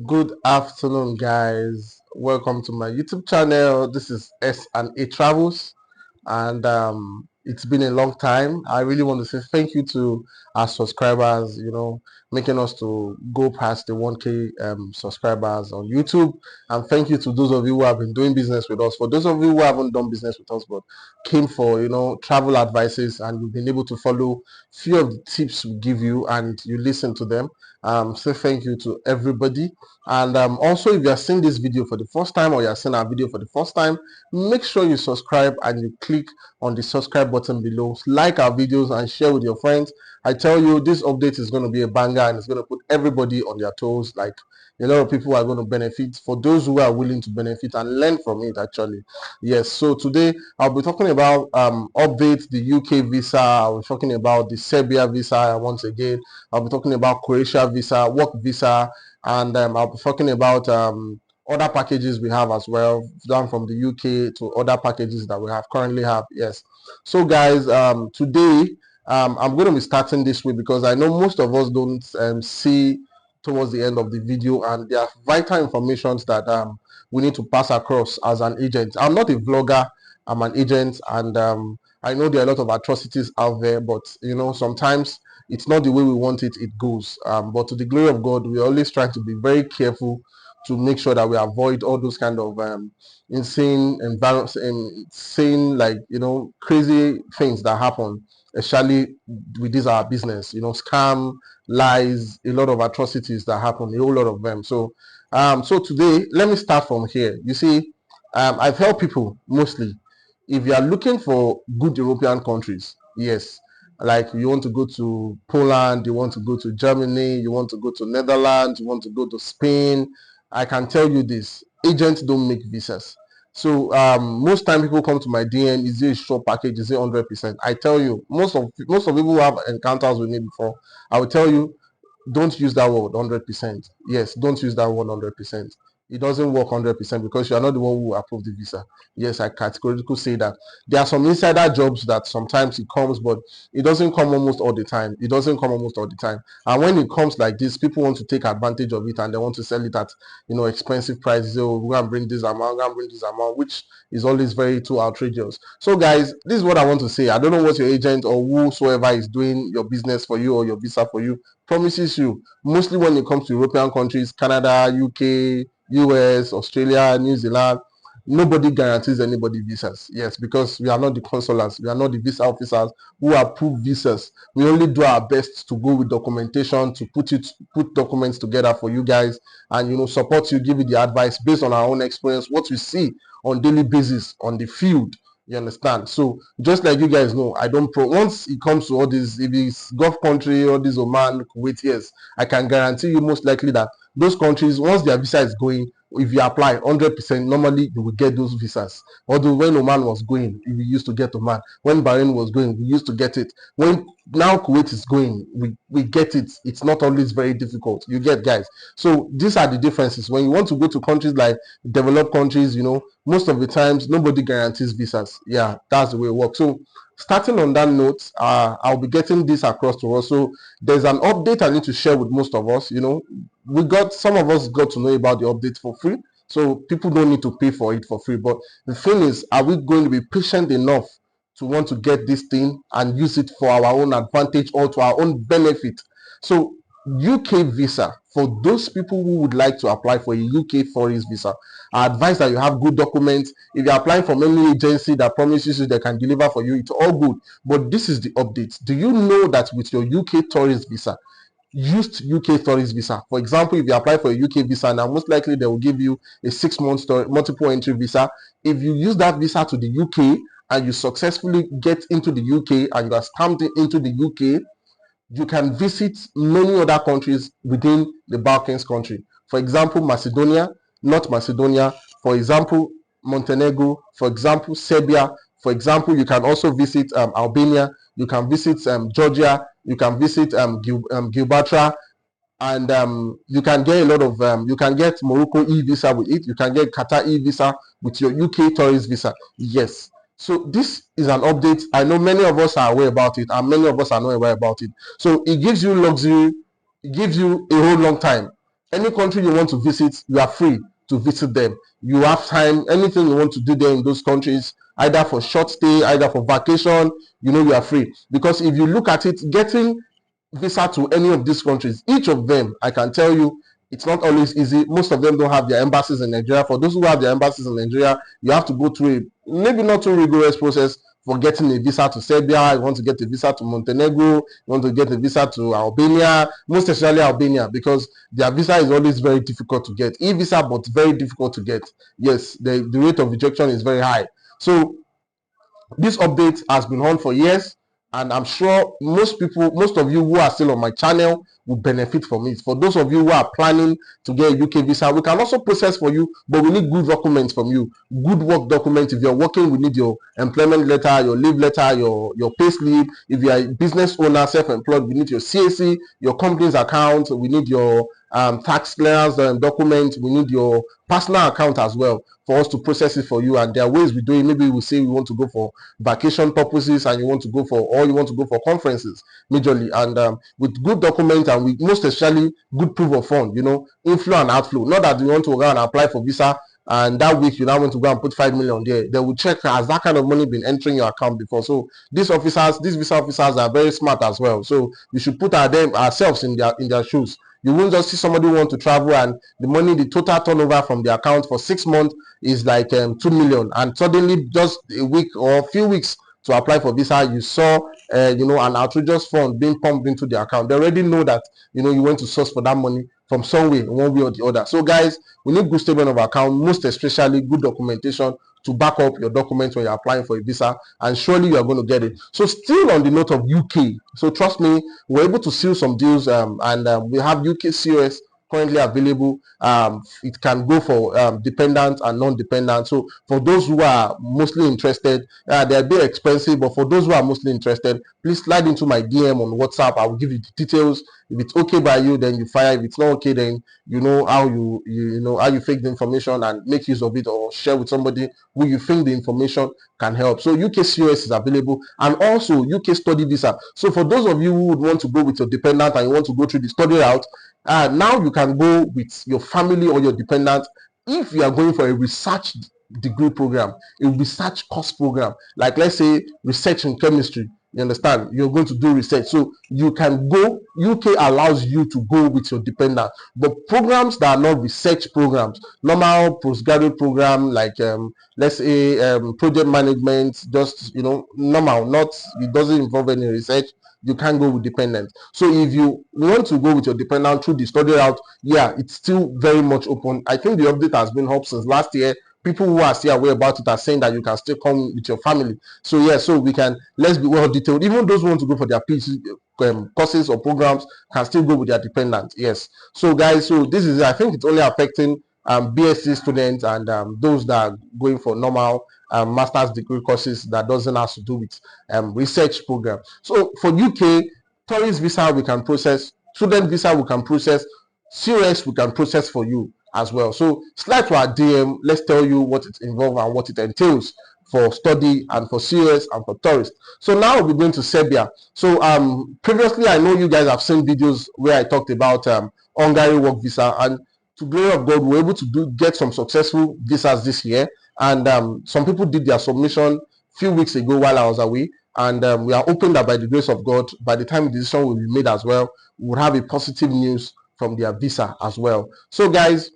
Good afternoon, guys. Welcome to my YouTube channel. This is S&A Travels, and it's been a long time. I really want to say thank you to our subscribers. Making us to go past the 1K subscribers on YouTube, and thank you to those of you who have been doing business with us. For those of you who haven't done business with us but came for travel advices, and you've been able to follow few of the tips we give you and you listen to them. Say thank you to everybody. And also, if you are seeing this video for the first time or you are seeing our video for the first time, make sure you subscribe and you click on the subscribe button below. Like our videos and share with your friends. I tell you, this update is going to be a banger and it's going to put everybody on their toes. Like, a lot of people are going to benefit, for those who are willing to benefit and learn from it, actually. Yes, so today I'll be talking about update the UK visa. I'll be talking about the Serbia visa once again. I'll be talking about Croatia visa, work visa, and I'll be talking about other packages we have as well, down from the UK to other packages that we have currently have. Yes. So guys, today I'm going to be starting this way because I know most of us don't see towards the end of the video, and there are vital informations that we need to pass across as an agent. I'm not a vlogger, I'm an agent, and I know there are a lot of atrocities out there, but sometimes it's not the way we want it, it goes. But to the glory of God, we're always trying to be very careful to make sure that we avoid all those kind of insane environments, insane, like, crazy things that happen, especially with this our business, scam, lies, a lot of atrocities that happen, a whole lot of them. So today, let me start from here. You see, I've helped people mostly, if you are looking for good European countries, yes, like you want to go to Poland, you want to go to Germany, you want to go to Netherlands, you want to go to Spain, I can tell you this: agents don't make visas. So most time people come to my DM, is it a short package, is it 100%? I tell you, most of people who have encounters with me before, I will tell you, don't use that word 100%. Yes, don't use that word 100%. It doesn't work 100% because you are not the one who approved the visa. Yes, I categorically say that. There are some insider jobs that sometimes it comes, but it doesn't come almost all the time. It doesn't come almost all the time. And when it comes like this, people want to take advantage of it and they want to sell it at expensive prices. Oh, we're gonna bring this amount, we're gonna bring this amount, which is always very too outrageous. So guys, this is what I want to say. I don't know what your agent or whosoever is doing your business for you or your visa for you promises you, mostly when it comes to European countries, Canada, UK, US, Australia, New Zealand. Nobody guarantees anybody visas. Yes, because we are not the consulars, we are not the visa officers who approve visas. We only do our best to go with documentation, to put documents together for you guys, and support you, give you the advice based on our own experience, what we see on daily basis on the field. You understand? So just like you guys know, I don't once it comes to all this, if it's Gulf country, all this Oman, Kuwait, yes, I can guarantee you most likely that those countries, once their visa is going, if you apply 100%, normally you will get those visas. Although when Oman was going, we used to get Oman. When Bahrain was going, we used to get it. When now Kuwait is going, we get it. It's not always very difficult. You get, guys. So these are the differences. When you want to go to countries like developed countries, most of the times nobody guarantees visas. Yeah, that's the way it works. So starting on that note, I'll be getting this across to us. So there's an update I need to share with most of us. Some of us got to know about the update for free, so people don't need to pay for it for free. But the thing is, are we going to be patient enough to want to get this thing and use it for our own advantage or to our own benefit? So UK visa, for those people who would like to apply for a UK tourist visa, I advise that you have good documents. If you're applying from any agency that promises you they can deliver for you, it's all good. But this is the update. Do you know that with your UK tourist visa, used UK tourist visa, for example, if you apply for a UK visa now, most likely they will give you a 6 month multiple entry visa. If you use that visa to the UK and you successfully get into the UK and you are stamped into the UK, you can visit many other countries within the Balkans country. For example, Macedonia, North Macedonia, for example, Montenegro, for example, Serbia, for example, you can also visit Albania, you can visit Georgia, you can visit Gibraltar, and you can get a lot of you can get Morocco e-visa with it, you can get Qatar e-visa with your UK tourist visa. Yes, so this is an update. I know many of us are aware about it and many of us are not aware about it. So it gives you luxury, it gives you a whole long time. Any country you want to visit, you are free to visit them. You have time, anything you want to do there in those countries, either for short stay, either for vacation, you are free. Because if you look at it, getting visa to any of these countries, each of them, I can tell you, it's not always easy. Most of them don't have their embassies in Nigeria. For those who have their embassies in Nigeria, you have to go through a maybe not too rigorous process for getting a visa to Serbia. You want to get a visa to Montenegro, you want to get a visa to Albania, most especially Albania, because their visa is always very difficult to get. E-visa, but very difficult to get. Yes, the rate of rejection is very high. So this update has been on for years, and I'm sure most of you who are still on my channel will benefit from it. For those of you who are planning to get a UK visa, we can also process for you, but we need good documents from you, good work documents. If you're working, we need your employment letter, your leave letter, your pay slip. If you are a business owner, self-employed, we need your CAC, your company's account, we need your tax clearance document, we need your personal account as well for us to process it for you. And there are ways we do it. Maybe we say we want to go for vacation purposes, and you want to go for conferences majorly, and with good documents, and with most especially good proof of fund, inflow and outflow. Not that you want to go and apply for visa and that week you now want to go and put 5 million there. They will check, has that kind of money been entering your account before? So these visa officers are very smart as well. So we should put ourselves in their shoes. You won't just see somebody who want to travel and the total turnover from the account for 6 months is like 2 million, and suddenly just a week or a few weeks to apply for visa, you saw an outrageous fund being pumped into the account. They already know that you went to source for that money from somewhere, one way or the other. So guys, we need good statement of account, most especially good documentation to back up your documents when you're applying for a visa, and surely you are going to get it. So still on the note of UK, so trust me, we're able to seal some deals, and we have UK COS currently available. It can go for dependent and non-dependent. So for those who are mostly interested, they're a bit expensive, but for those who are mostly interested, please slide into my DM on WhatsApp. I will give you the details. If it's okay by you, then you fire. If it's not okay, then you know how you know how you fake the information and make use of it, or share with somebody who you think the information can help. So UK COS is available, and also UK study visa. So for those of you who would want to go with your dependent and you want to go through the study route, now you can go with your family or your dependent. If you are going for a research degree program, a research course program, like let's say research in chemistry, you understand, you're going to do research, so you can go. UK allows you to go with your dependent. But programs that are not research programs, normal postgraduate program, like let's say project management, just normal, not, it doesn't involve any research, you can't go with dependent. So if you want to go with your dependent through the study route, yeah, it's still very much open. I think the update has been up since last year. People who are still aware about it are saying that you can still come with your family. So yeah, so let's be well detailed. Even those who want to go for their PhD courses or programs can still go with their dependent. Yes. So guys, so this is, I think it's only affecting BSc students and those that are going for normal master's degree courses that doesn't have to do with research program. So for UK, tourist visa we can process, student visa we can process, COS we can process for you as well. So slide to our DM, let's tell you what it involves and what it entails for study and for COS and for tourists. So now we're going to Serbia. So previously, I know you guys have seen videos where I talked about Hungary work visa, and to glory of God, we were able to get some successful visas this year. And some people did their submission a few weeks ago while I was away, and we are hoping that by the grace of God, by the time the decision will be made as well, we will have a positive news from their visa as well. So guys,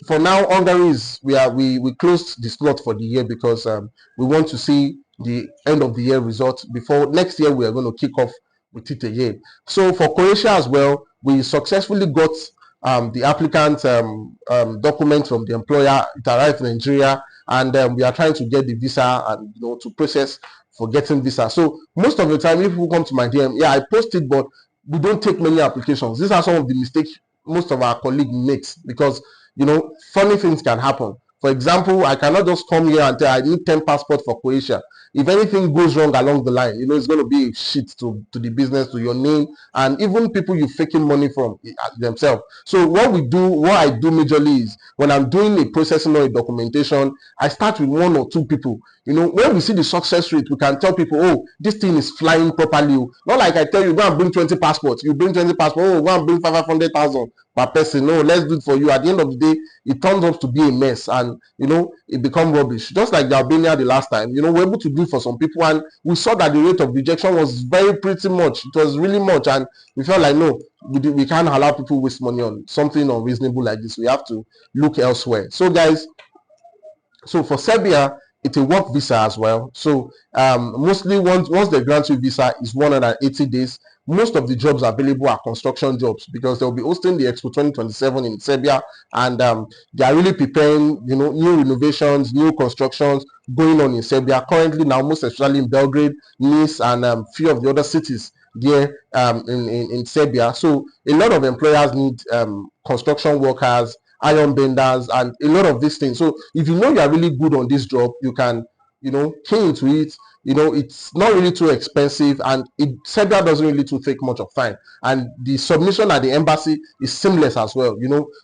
for now, Hungary is, we closed the slot for the year because we want to see the end of the year result before next year. We are going to kick off with it again. So for Croatia as well, we successfully got the applicant document from the employer. It arrived in Nigeria, and we are trying to get the visa and to process for getting visa. So most of the time, if people come to my DM, yeah, I post it, but we don't take many applications. These are some of the mistakes most of our colleagues makes, because funny things can happen. For example, I cannot just come here and tell I need 10 passports for Croatia. If anything goes wrong along the line, it's going to be shit to the business, to your name, and even people you're faking money from themselves. So what I do majorly is, when I'm doing a processing or a documentation, I start with 1 or 2 people. when we see the success rate, we can tell people, oh, this thing is flying properly. Not like I tell you, go and bring 20 passports. You bring 20 passports, oh, go and bring 500,000 per person. No, let's do it for you. At the end of the day, it turns out to be a mess, and it becomes rubbish. Just like the Albania the last time, we're able to do it for some people, and we saw that the rate of rejection was pretty much. It was really much, and we felt like, no, we can't allow people waste money on something unreasonable like this. We have to look elsewhere. So guys, so for Serbia, it's a work visa as well. So mostly once they grant you visa is 180 days. Most of the jobs available are construction jobs, because they'll be hosting the Expo 2027 in Serbia, and they are really preparing, new renovations, new constructions going on in Serbia currently now, most especially in Belgrade, Nice, and few of the other cities there in Serbia. So a lot of employers need construction workers, iron benders, and a lot of these things. So if you know you are really good on this job, you can key into it. It's not really too expensive, and Serbia doesn't really too take much of time, and the submission at the embassy is seamless as well.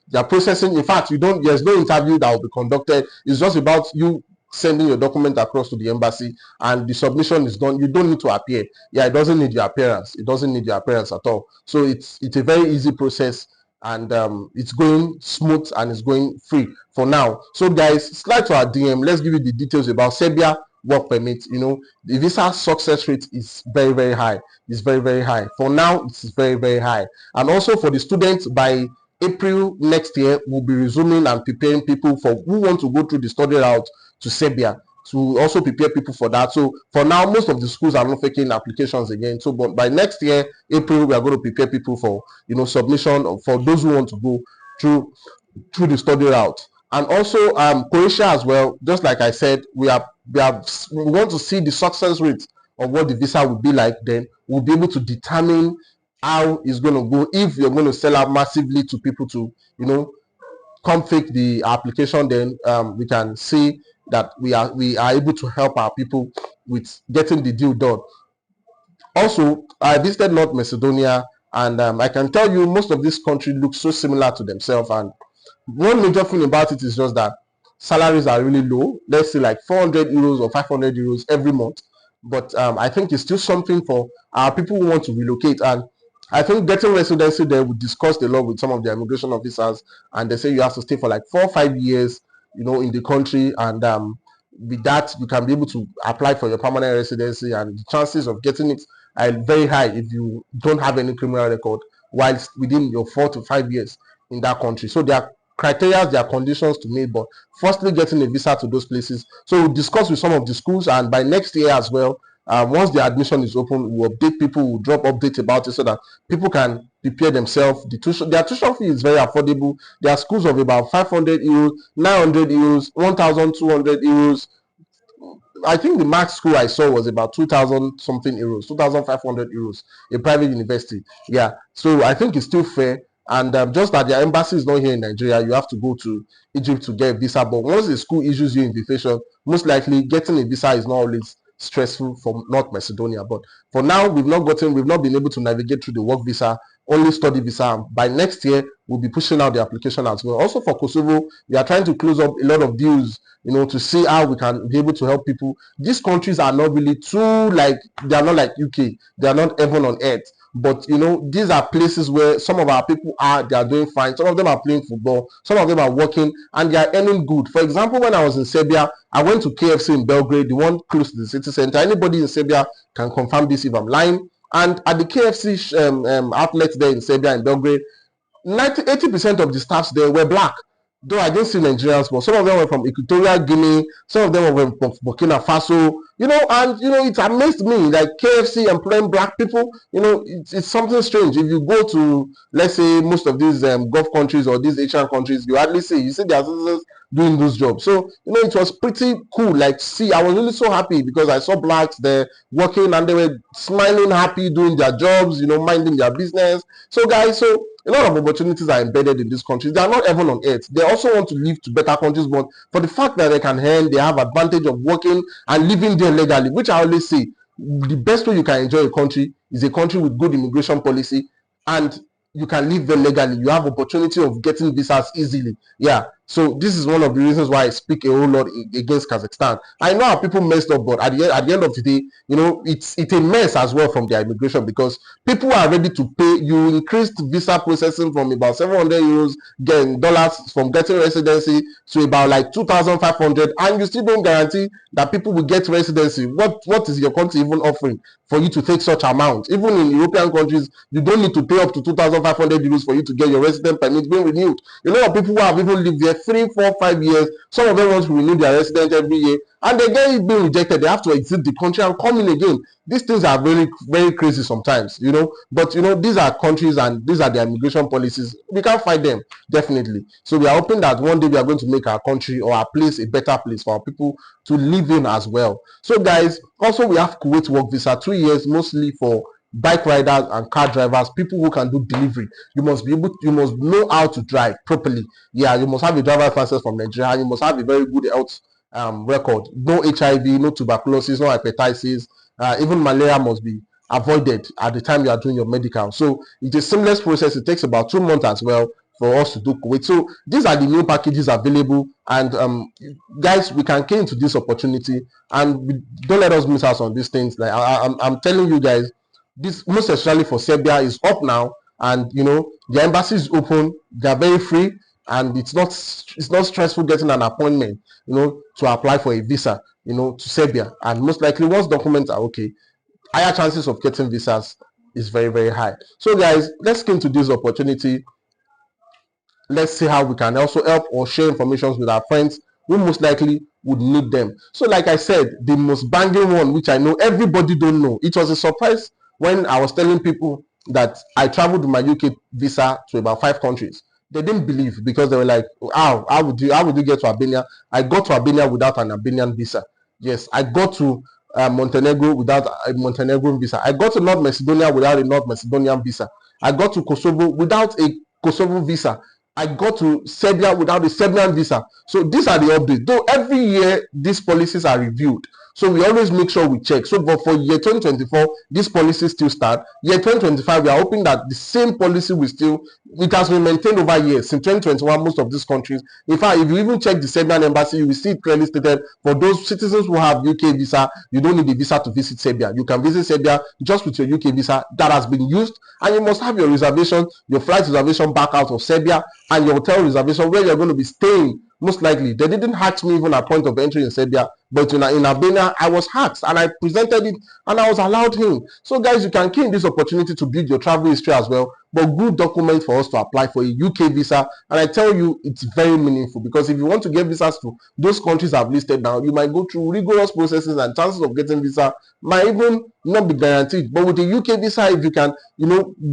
They're processing. In fact, there's no interview that will be conducted. It's just about you sending your document across to the embassy, and the submission is done. You don't need to appear. It doesn't need your appearance. It doesn't need your appearance at all. So it's a very easy process, and it's going smooth, and it's going free for now. So guys, slide to our DM. Let's give you the details about Serbia work permit. The visa success rate is very, very high. It's very, very high. For now, it's very, very high. And also for the students, by April next year, we'll be resuming and preparing people for who want to go through the study route to Serbia, to also prepare people for that. So for now, most of the schools are not taking applications again. So but by next year, April, we are going to prepare people for submission for those who want to go through the study route. And also Croatia as well. Just like I said, we want to see the success rate of what the visa will be like. Then we'll be able to determine how it's going to go. If you're going to sell out massively to people to come fake the application, then we can see that we are able to help our people with getting the deal done. Also, I visited North Macedonia, and I can tell you most of this country looks so similar to themselves. And one major thing about it is just that salaries are really low. Let's say like 400 euros or 500 euros every month. But I think it's still something for our people who want to relocate. And I think getting residency there, we discussed a lot with some of the immigration officers, and they say you have to stay for like 4 or 5 years, in the country, and with that you can be able to apply for your permanent residency, and the chances of getting it are very high if you don't have any criminal record whilst within your 4 to 5 years in that country. So there are criteria, there are conditions to meet, but firstly getting a visa to those places. So we'll discuss with some of the schools, and by next year as well, once the admission is open, we'll update people, we'll drop updates about it so that people can prepare themselves. Their tuition fee is very affordable. There are schools of about 500 euros, 900 euros, 1,200 euros. I think the max school I saw was about 2,000 something euros, 2,500 euros, a private university. Yeah, so I think it's still fair. And just that their embassy is not here in Nigeria, you have to go to Egypt to get a visa. But once the school issues you invitation, most likely getting a visa is not always stressful for North Macedonia. But for now, we've not been able to navigate through the work visa, only study visa. By next year, we'll be pushing out the application as well. Also for Kosovo, we are trying to close up a lot of deals, to see how we can be able to help people. These countries are not really too they are not like UK. They are not heaven on earth. But these are places where some of our people they are doing fine. Some of them are playing football, some of them are working, and they are earning good. For example, when I was in Serbia, I went to KFC in Belgrade, the one close to the city center. Anybody in Serbia can confirm this if I'm lying. And at the KFC outlet there in Serbia in Belgrade, 80% of the staffs there were black. Though I didn't see Nigerians, but some of them were from Equatorial Guinea, some of them were from Burkina Faso, and it amazed me, like KFC employing black people. It's something strange. If you go to, let's say, most of these Gulf countries or these Asian countries, you hardly see their citizens doing those jobs. So it was pretty cool. Like, see, I was really so happy because I saw blacks there working, and they were smiling, happy, doing their jobs, minding their business. So guys, a lot of opportunities are embedded in these countries. They are not heaven on earth. They also want to live to better countries, but for the fact that they can earn, they have advantage of working and living there legally, which I always say, the best way you can enjoy a country is a country with good immigration policy, and you can live there legally. You have opportunity of getting visas easily. Yeah, So this is one of the reasons why I speak a whole lot against Kazakhstan. I know how people messed up, but at the end of the day, it's a mess as well from their immigration, because people are ready to pay. You increased visa processing from about 700 euros getting dollars from getting residency to about like 2,500, and you still don't guarantee that people will get residency. What is your country even offering for you to take such amount? Even in European countries, you don't need to pay up to 2,500 euros for you to get your resident permit being renewed. A lot of people who have even lived there 3, 4, 5 years, some of them want to renew their residence every year, and they get it being rejected. They have to exit the country and come in again. These things are very, very crazy sometimes, but these are countries and these are their immigration policies. We can't fight them, definitely. So we are hoping that one day we are going to make our country or our place a better place for our people to live in as well. So guys, also we have Kuwait work visa, 2 years, mostly for bike riders and car drivers, people who can do delivery. You must know how to drive properly. Yeah, you must have a driver's license from Nigeria, and you must have a very good health record. No HIV, no tuberculosis, no hepatitis. Even malaria must be avoided at the time you are doing your medical. So it's a seamless process. It takes about 2 months as well for us to do Kuwait. So these are the new packages available, and guys, we can key into this opportunity, and don't let us miss out on these things. Like I'm telling you guys, this most especially for Serbia is up now, and the embassy is open. They are very free, and it's not stressful getting an appointment to apply for a visa to Serbia. And most likely, once documents are okay, higher chances of getting visas is very, very high. So guys, let's get into this opportunity. Let's see how we can also help or share information with our friends who most likely would need them. So like I said, the most banging one, which I know everybody don't know, it was a surprise when I was telling people that I traveled with my UK visa to about 5 countries. They didn't believe, because they were like, how would you get to Albania? I got to Albania without an Albanian visa. Yes, I got to Montenegro without a Montenegrin visa. I got to North Macedonia without a North Macedonian visa. I got to Kosovo without a Kosovo visa. I got to Serbia without a Serbian visa. So these are the updates. Though every year these policies are reviewed, so we always make sure we check. So but for year 2024, these policies still start. Year 2025, we are hoping that the same policy it has been maintained over years. Since 2021, most of these countries, in fact, if you even check the Serbian embassy, you will see it clearly stated, for those citizens who have UK visa, you don't need a visa to visit Serbia. You can visit Serbia just with your UK visa that has been used, and you must have your reservation, your flight reservation back out of Serbia, and your hotel reservation where you're going to be staying. Most likely, they didn't hack me even at point of entry in Serbia, but in Albania, I was hacked, and I presented it, and I was allowed in. So guys, you can key in this opportunity to build your travel history as well, but good document for us to apply for a UK visa. And I tell you, it's very meaningful, because if you want to get visas to those countries I've listed now, you might go through rigorous processes, and chances of getting visa might even not be guaranteed. But with a UK visa, if you can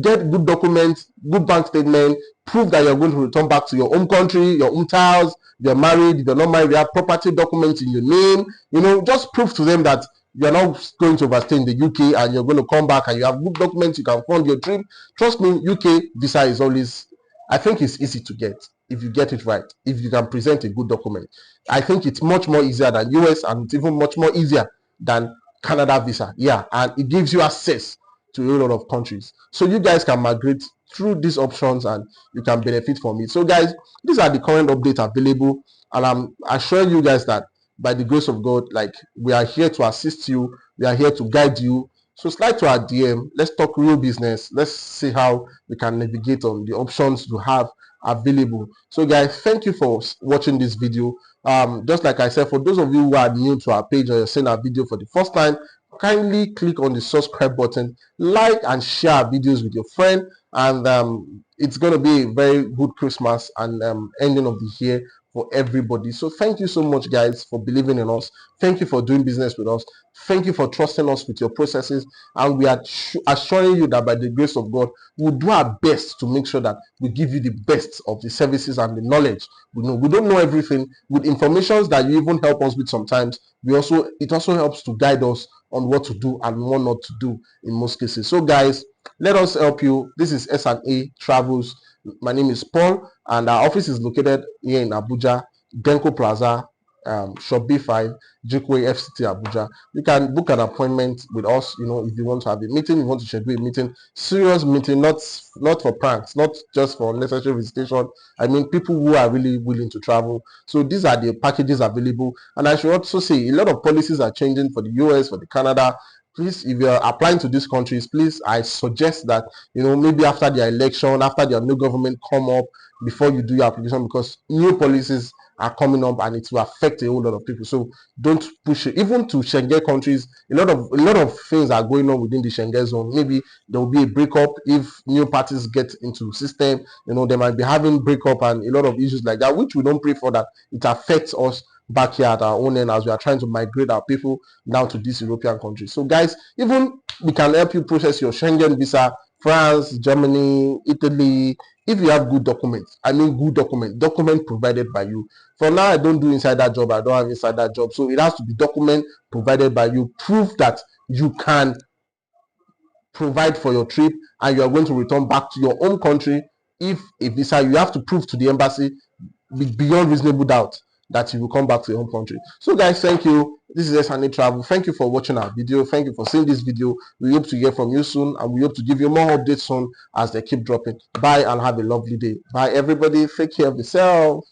get good documents, good bank statement, prove that you're going to return back to your home country, your hometowns, you're married, if you're not married, you have property documents in your name, just prove to them that you're not going to overstay in the UK, and you're going to come back and you have good documents, you can fund your trip. Trust me, UK visa is always, I think it's easy to get if you get it right, if you can present a good document. I think it's much more easier than US, and it's even much more easier than Canada visa. Yeah, and it gives you access to a lot of countries. So you guys can migrate through these options, and you can benefit from it. So guys, these are the current updates available, and I'm assuring you guys that by the grace of God, like, we are here to assist you, we are here to guide you. So slide to our DM, let's talk real business, let's see how we can navigate on the options you have available. So guys, thank you for watching this video. Just like I said, for those of you who are new to our page or you're seeing our video for the first time, kindly click on the subscribe button, like and share our videos with your friend, and it's going to be a very good Christmas and ending of the year for everybody. So thank you so much, guys, for believing in us. Thank you for doing business with us. Thank you for trusting us with your processes, and we are assuring you that by the grace of God, we'll do our best to make sure that we give you the best of the services and the knowledge. We don't know everything. With information that you even help us with sometimes, it also helps to guide us on what to do and what not to do in most cases. So guys, let us help you. This is S&A Travels. My name is Paul, and our office is located here in Abuja, Genko Plaza, shop B5, Jukwe FCT Abuja. You can book an appointment with us, if you want to have a meeting, you want to schedule a meeting, serious meeting, not for pranks, not just for necessary visitation. I mean, people who are really willing to travel. So these are the packages available. And I should also say, a lot of policies are changing for the US, for the Canada. Please, if you're applying to these countries, please, I suggest that, maybe after their election, after their new government come up, before you do your application, because new policies are coming up and it will affect a whole lot of people. So don't push it. Even to Schengen countries, a lot of things are going on within the Schengen zone. Maybe there will be a breakup if new parties get into system. They might be having breakup and a lot of issues like that, which we don't pray for, that it affects us back here at our own end as we are trying to migrate our people down to these European countries. So guys, even we can help you process your Schengen visa, France, Germany, Italy, if you have good documents. I mean good document provided by you. For now, I don't do insider job, I don't have insider job, so it has to be document provided by you, proof that you can provide for your trip and you are going to return back to your home country. If a visa, you have to prove to the embassy beyond reasonable doubt that you will come back to your home country. So guys, thank you. This is S&A Travel. Thank you for watching our video. Thank you for seeing this video. We hope to hear from you soon, and we hope to give you more updates soon as they keep dropping. Bye and have a lovely day. Bye everybody. Take care of yourself.